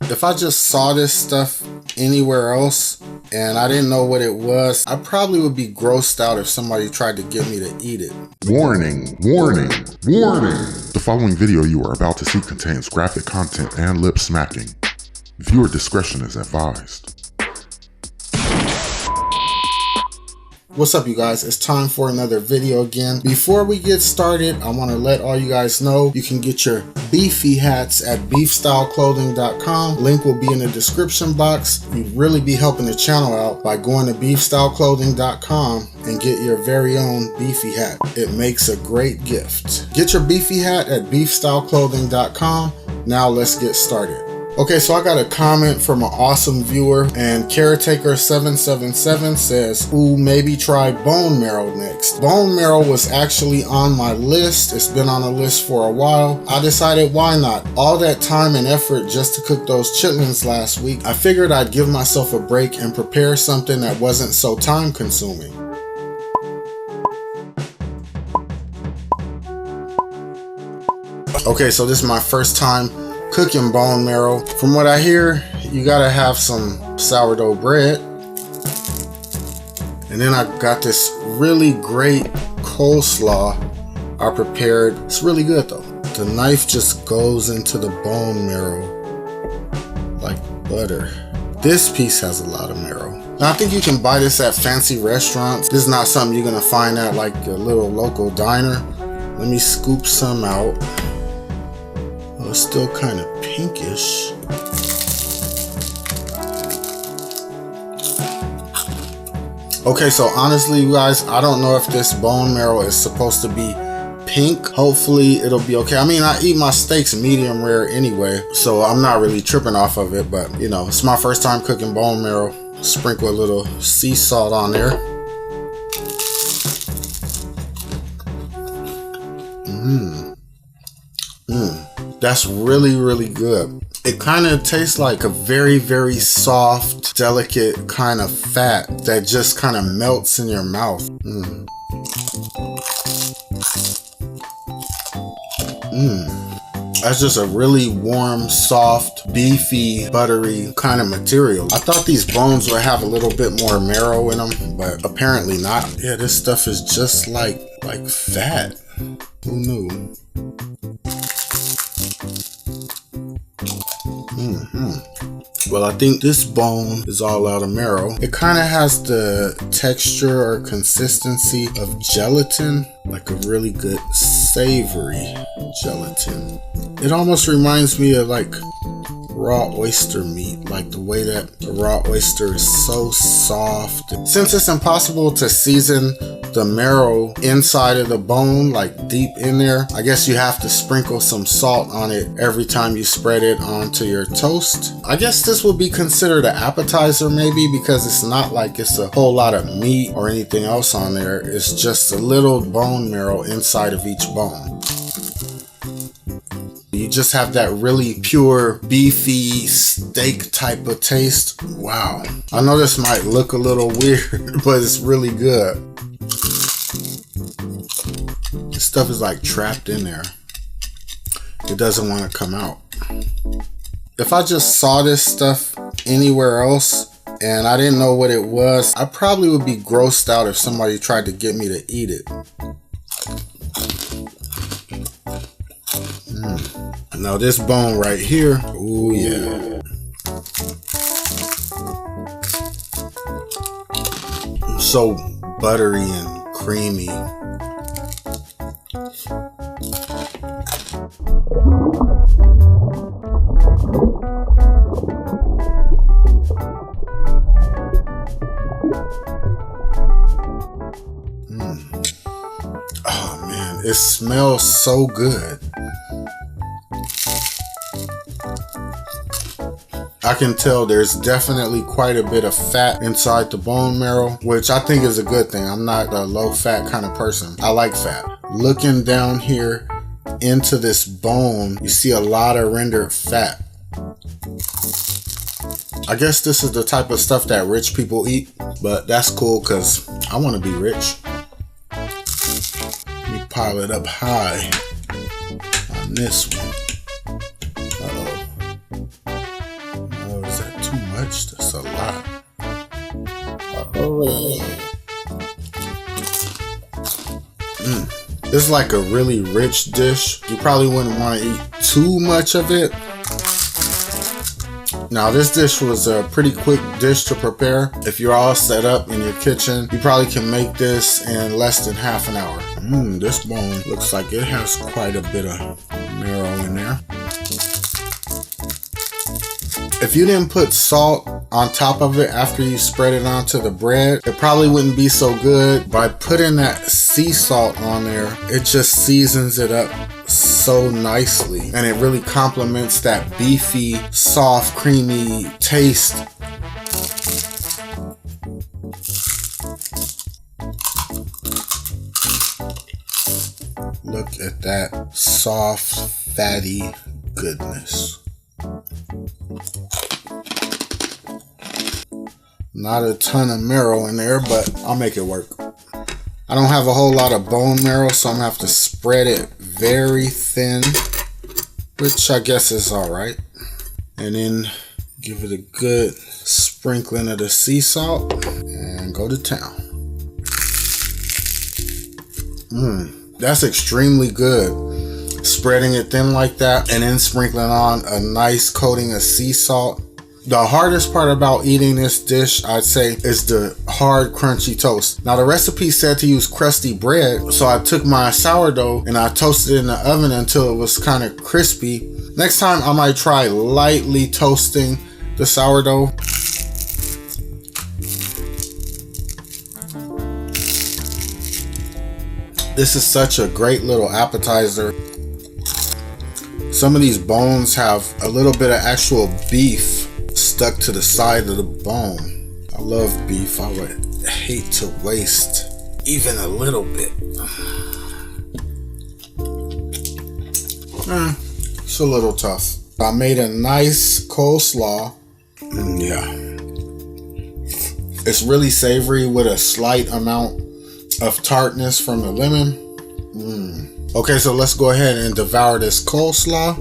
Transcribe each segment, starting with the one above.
If I just saw this stuff anywhere else and I didn't know what it was, I probably would be grossed out if somebody tried to get me to eat it. Warning, warning, warning! The following video you are about to see contains graphic content and lip smacking. Viewer discretion is advised. What's up, you guys? It's time for another video again. Before we get started, I want to let all you guys know you can get your beefy hats at beefstyleclothing.com. Link will be in the description box. You'd really be helping the channel out by going to beefstyleclothing.com and get your very own beefy hat. It makes a great gift. Get your beefy hat at beefstyleclothing.com. Now let's get started. Okay, so I got a comment from an awesome viewer, and Caretaker777 says, ooh, maybe try bone marrow next. Bone marrow was actually on my list. It's been on a list for a while. I decided, why not? All that time and effort just to cook those chitlins last week, I figured I'd give myself a break and prepare something that wasn't so time consuming. Okay, so this is my first time cooking bone marrow. From what I hear, you gotta have some sourdough bread. And then I got this really great coleslaw I prepared. It's really good though. The knife just goes into the bone marrow like butter. This piece has a lot of marrow. Now I think you can buy this at fancy restaurants. This is not something you're gonna find at like a little local diner. Let me scoop some out. Oh, it's still kind of pinkish. Okay, so honestly, you guys, I don't know if this bone marrow is supposed to be pink. Hopefully it'll be okay. I mean, I eat my steaks medium rare anyway, so I'm not really tripping off of it, but you know, it's my first time cooking bone marrow. Sprinkle a little sea salt on there. That's really, really good. It kind of tastes like a very, very soft, delicate kind of fat that just kind of melts in your mouth. That's just a really warm, soft, beefy, buttery kind of material. I thought these bones would have a little bit more marrow in them, but apparently not. Yeah, this stuff is just like fat. Who knew? Well, I think this bone is all out of marrow. It kind of has the texture or consistency of gelatin, like a really good savory gelatin. It almost reminds me of like raw oyster meat, like the way that the raw oyster is so soft. Since it's impossible to season the marrow inside of the bone, like deep in there, I guess you have to sprinkle some salt on it every time you spread it onto your toast. I guess this would be considered an appetizer maybe, because it's not like it's a whole lot of meat or anything else on there. It's just a little bone marrow inside of each bone. You just have that really pure, beefy steak type of taste. Wow. I know this might look a little weird, but it's really good. This stuff is like trapped in there. It doesn't want to come out. If I just saw this stuff anywhere else and I didn't know what it was, I probably would be grossed out if somebody tried to get me to eat it. Now this bone right here, ooh yeah. So buttery and creamy. Oh man, it smells so good. I can tell there's definitely quite a bit of fat inside the bone marrow, which I think is a good thing. I'm not a low fat kind of person. I like fat. Looking down here into this bone, you see a lot of rendered fat. I guess this is the type of stuff that rich people eat, but that's cool because I want to be rich. Let me pile it up high on this one. Uh-oh. much? That's a lot. This is like a really rich dish. You probably wouldn't want to eat too much of it. Now this dish was a pretty quick dish to prepare. If you're all set up in your kitchen, you probably can make this in less than half an hour. This bone looks like it has quite a bit of marrow in there. If you didn't put salt on top of it after you spread it onto the bread, it probably wouldn't be so good. By putting that sea salt on there, it just seasons it up so nicely, and it really complements that beefy, soft, creamy taste. Look at that soft, fatty goodness. Not a ton of marrow in there, but I'll make it work. I don't have a whole lot of bone marrow, so I'm gonna have to spread it very thin, which I guess is all right. And then give it a good sprinkling of the sea salt and go to town. That's extremely good. Spreading it thin like that and then sprinkling on a nice coating of sea salt. The hardest part about eating this dish, I'd say, is the hard, crunchy toast. Now, the recipe said to use crusty bread, so I took my sourdough and I toasted it in the oven until it was kind of crispy. Next time, I might try lightly toasting the sourdough. This is such a great little appetizer. Some of these bones have a little bit of actual beef stuck to the side of the bone. I love beef. I would hate to waste even a little bit. It's a little tough. I made a nice coleslaw. Yeah. It's really savory with a slight amount of tartness from the lemon. Okay, so let's go ahead and devour this coleslaw.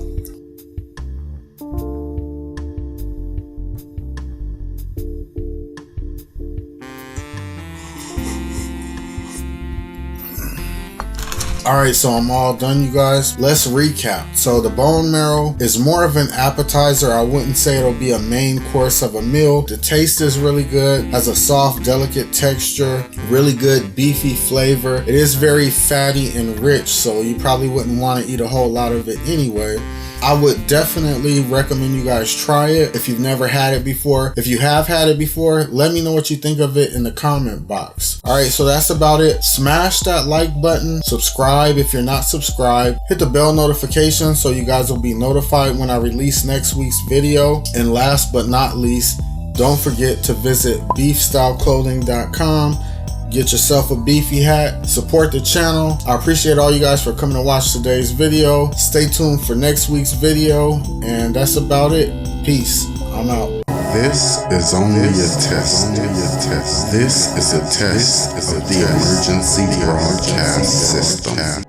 Alright, so I'm all done, you guys. Let's recap. So the bone marrow is more of an appetizer. I wouldn't say it'll be a main course of a meal. The taste is really good, has a soft, delicate texture, really good beefy flavor. It is very fatty and rich, so you probably wouldn't want to eat a whole lot of it anyway. I would definitely recommend you guys try it if you've never had it before. If you have had it before, let me know what you think of it in the comment box. Alright, so that's about it. Smash that like button, subscribe if you're not subscribed, hit the bell notification so you guys will be notified when I release next week's video. And last but not least, don't forget to visit beefstyleclothing.com. Get yourself a beefy hat, support the channel. I appreciate all you guys for coming to watch today's video. Stay tuned for next week's video, and that's about it. Peace. I'm out. This is only a test. This is a test of the emergency broadcast system.